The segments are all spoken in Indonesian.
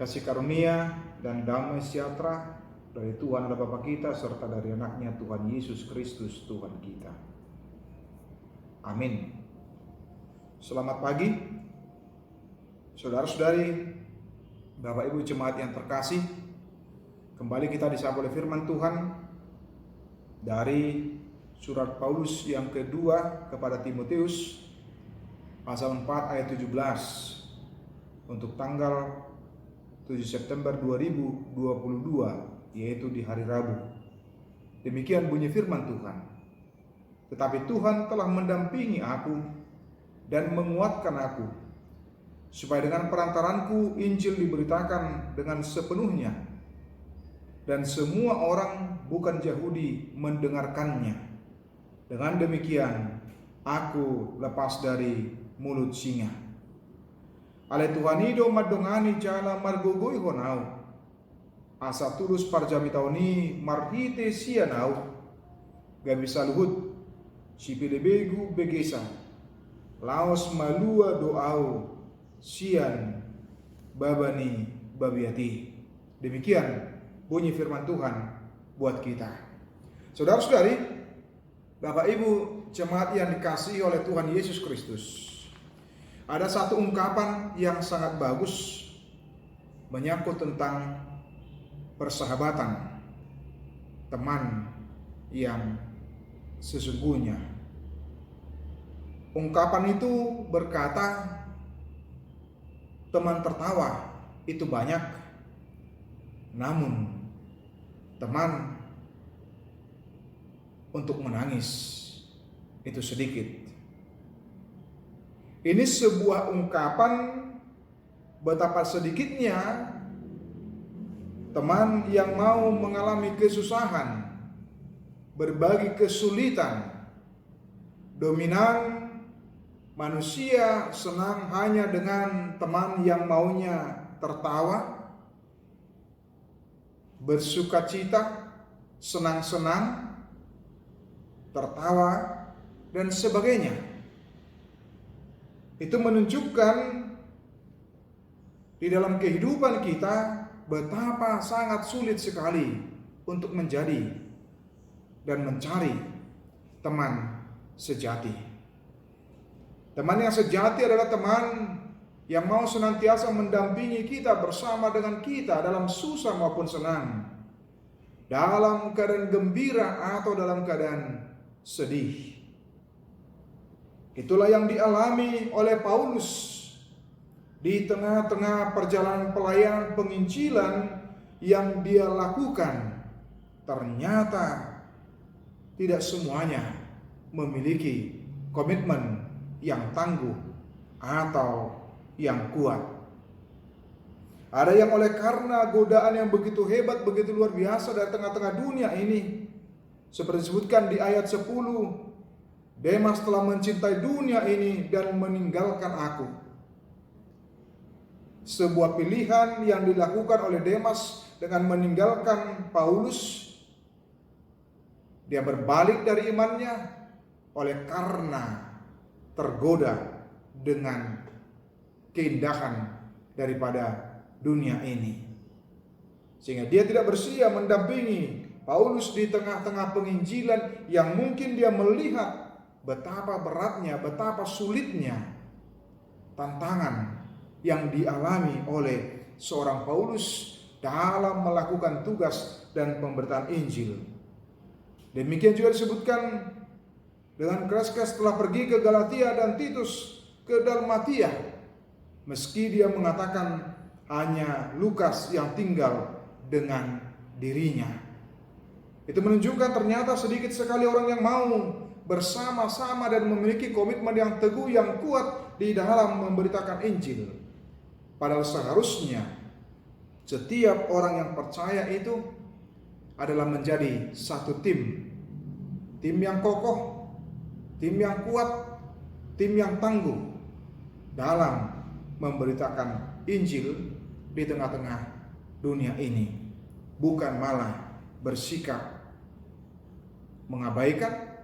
Kasih karunia dan damai sejahtera dari Tuhan Allah Bapa kita serta dari anaknya Tuhan Yesus Kristus Tuhan kita. Amin. Selamat pagi, saudara-saudari, Bapak Ibu jemaat yang terkasih. Kembali kita disapa oleh firman Tuhan dari surat Paulus yang kedua kepada Timotius, pasal 4 ayat 17 untuk tanggal 7 September 2022, yaitu di hari Rabu. Demikian bunyi firman Tuhan. Tetapi Tuhan telah mendampingi aku dan menguatkan aku, supaya dengan perantaranku Injil diberitakan dengan sepenuhnya, dan semua orang bukan Yahudi mendengarkannya. Dengan demikian aku lepas dari mulut singa. Ale Tuhanido madongani jala margogoi honau, asa tulus parjamitauni marhite sianau, gabisa luhut sipilebegu begesa, laos malua doau sian babani babiati. Demikian bunyi firman Tuhan buat kita. Saudara-saudari, Bapak Ibu jemaat yang dikasihi oleh Tuhan Yesus Kristus, ada satu ungkapan yang sangat bagus menyangkut tentang persahabatan, teman yang sesungguhnya. Ungkapan itu berkata, teman tertawa itu banyak, namun teman untuk menangis itu sedikit. Ini sebuah ungkapan betapa sedikitnya teman yang mau mengalami kesusahan, berbagi kesulitan. Dominan manusia senang hanya dengan teman yang maunya tertawa, bersukacita, senang-senang, tertawa, dan sebagainya. Itu menunjukkan di dalam kehidupan kita betapa sangat sulit sekali untuk menjadi dan mencari teman sejati. Teman yang sejati adalah teman yang mau senantiasa mendampingi kita, bersama dengan kita dalam susah maupun senang, dalam keadaan gembira atau dalam keadaan sedih. Itulah yang dialami oleh Paulus di tengah-tengah perjalanan pelayanan penginjilan yang dia lakukan. Ternyata tidak semuanya memiliki komitmen yang tangguh atau yang kuat. Ada yang oleh karena godaan yang begitu hebat, begitu luar biasa dari tengah-tengah dunia ini, seperti disebutkan di ayat 10, Demas telah mencintai dunia ini dan meninggalkan aku. Sebuah pilihan yang dilakukan oleh Demas dengan meninggalkan Paulus. Dia berbalik dari imannya oleh karena tergoda dengan keindahan daripada dunia ini, sehingga dia tidak bersedia mendampingi Paulus di tengah-tengah penginjilan yang mungkin dia melihat betapa beratnya, betapa sulitnya tantangan yang dialami oleh seorang Paulus dalam melakukan tugas dan pemberitaan Injil. Demikian juga disebutkan dengan keras-keras setelah pergi ke Galatia dan Titus ke Dalmatia, meski dia mengatakan hanya Lukas yang tinggal dengan dirinya. Itu menunjukkan ternyata sedikit sekali orang yang mau bersama-sama dan memiliki komitmen yang teguh, yang kuat di dalam memberitakan Injil. Padahal seharusnya setiap orang yang percaya itu adalah menjadi satu tim yang kokoh, tim yang kuat, tim yang tangguh dalam memberitakan Injil di tengah-tengah dunia ini, bukan malah bersikap mengabaikan,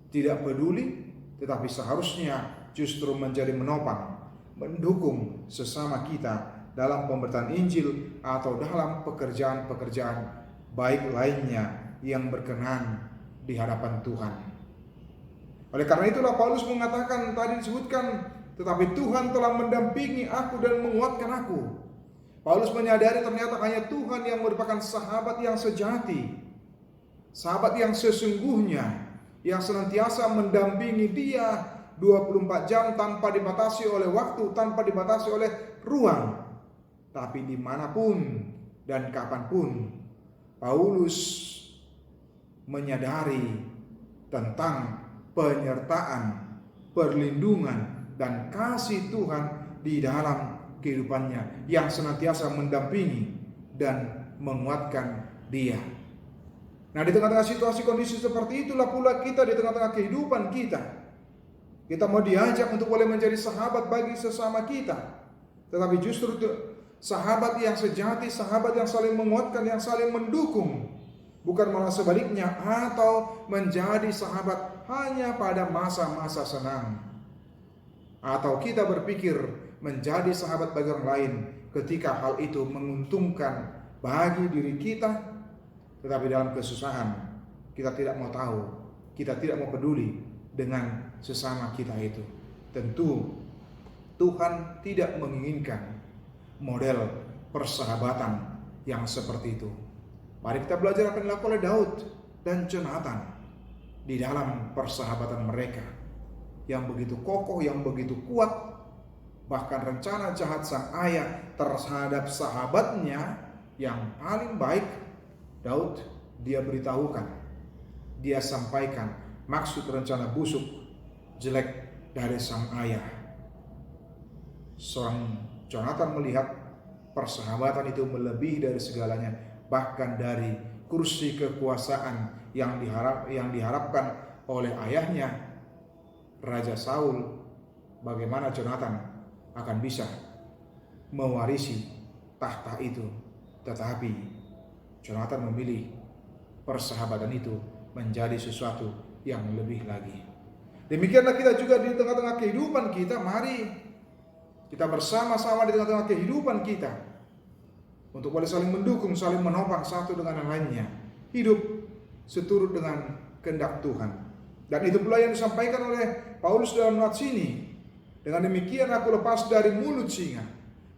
tidak peduli, tetapi seharusnya justru menjadi menopang, mendukung sesama kita dalam pemberitaan Injil atau dalam pekerjaan-pekerjaan baik lainnya yang berkenan di hadapan Tuhan. Oleh karena itulah Paulus mengatakan, tadi disebutkan, tetapi Tuhan telah mendampingi aku dan menguatkan aku. Paulus menyadari ternyata hanya Tuhan yang merupakan sahabat yang sejati, sahabat yang sesungguhnya, yang senantiasa mendampingi dia 24 jam tanpa dibatasi oleh waktu, tanpa dibatasi oleh ruang. Tapi dimanapun dan kapanpun, Paulus menyadari tentang penyertaan, perlindungan, dan kasih Tuhan di dalam kehidupannya yang senantiasa mendampingi dan menguatkan dia. Nah, di tengah-tengah situasi kondisi seperti itulah pula kita di tengah-tengah kehidupan kita. Kita mau diajak untuk boleh menjadi sahabat bagi sesama kita. Tetapi justru sahabat yang sejati, sahabat yang saling menguatkan, yang saling mendukung. Bukan malah sebaliknya, atau menjadi sahabat hanya pada masa-masa senang. Atau kita berpikir menjadi sahabat bagi orang lain ketika hal itu menguntungkan bagi diri kita, tetapi dalam kesusahan kita tidak mau tahu, kita tidak mau peduli dengan sesama kita itu. Tentu Tuhan tidak menginginkan model persahabatan yang seperti itu. Mari kita belajar apa yang dilakukan oleh Daud dan Jonathan di dalam persahabatan mereka yang begitu kokoh, yang begitu kuat. Bahkan rencana jahat sang ayah terhadap sahabatnya yang paling baik, Daud, dia beritahukan, dia sampaikan maksud rencana busuk jelek dari sang ayah. Seorang Jonathan melihat persahabatan itu melebihi dari segalanya, bahkan dari kursi kekuasaan yang diharapkan oleh ayahnya Raja Saul. Bagaimana Jonathan akan bisa mewarisi tahta itu? Tetapi Jonathan memilih persahabatan itu menjadi sesuatu yang lebih lagi. Demikianlah kita juga di tengah-tengah kehidupan kita. Mari kita bersama-sama di tengah-tengah kehidupan kita untuk boleh saling mendukung, saling menopang satu dengan yang lainnya. Hidup seturut dengan kehendak Tuhan. Dan itu pula yang disampaikan oleh Paulus dalam nats ini. Dengan demikian aku lepas dari mulut singa.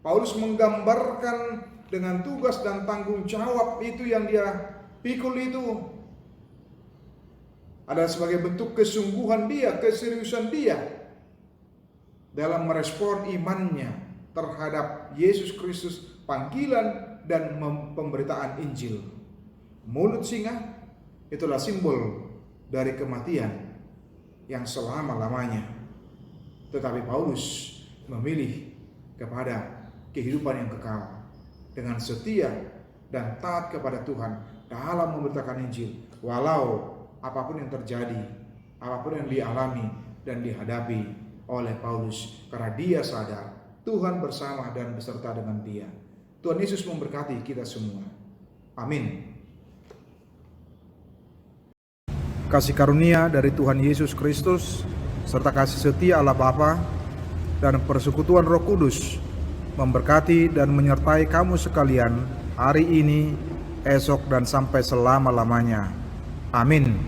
Paulus menggambarkan dengan tugas dan tanggung jawab itu yang dia pikul itu adalah sebagai bentuk kesungguhan dia, keseriusan dia dalam merespon imannya terhadap Yesus Kristus, panggilan dan pemberitaan Injil. Mulut singa itulah simbol dari kematian yang selama-lamanya. Tetapi Paulus memilih kepada kehidupan yang kekal dengan setia dan taat kepada Tuhan dalam memberitakan Injil, walau apapun yang terjadi, apapun yang dialami dan dihadapi oleh Paulus, karena dia sadar Tuhan bersama dan beserta dengan dia. Tuhan Yesus memberkati kita semua. Amin. Kasih karunia dari Tuhan Yesus Kristus serta kasih setia Allah Bapa dan persekutuan Roh Kudus memberkati dan menyertai kamu sekalian hari ini, esok, dan sampai selama-lamanya. Amin.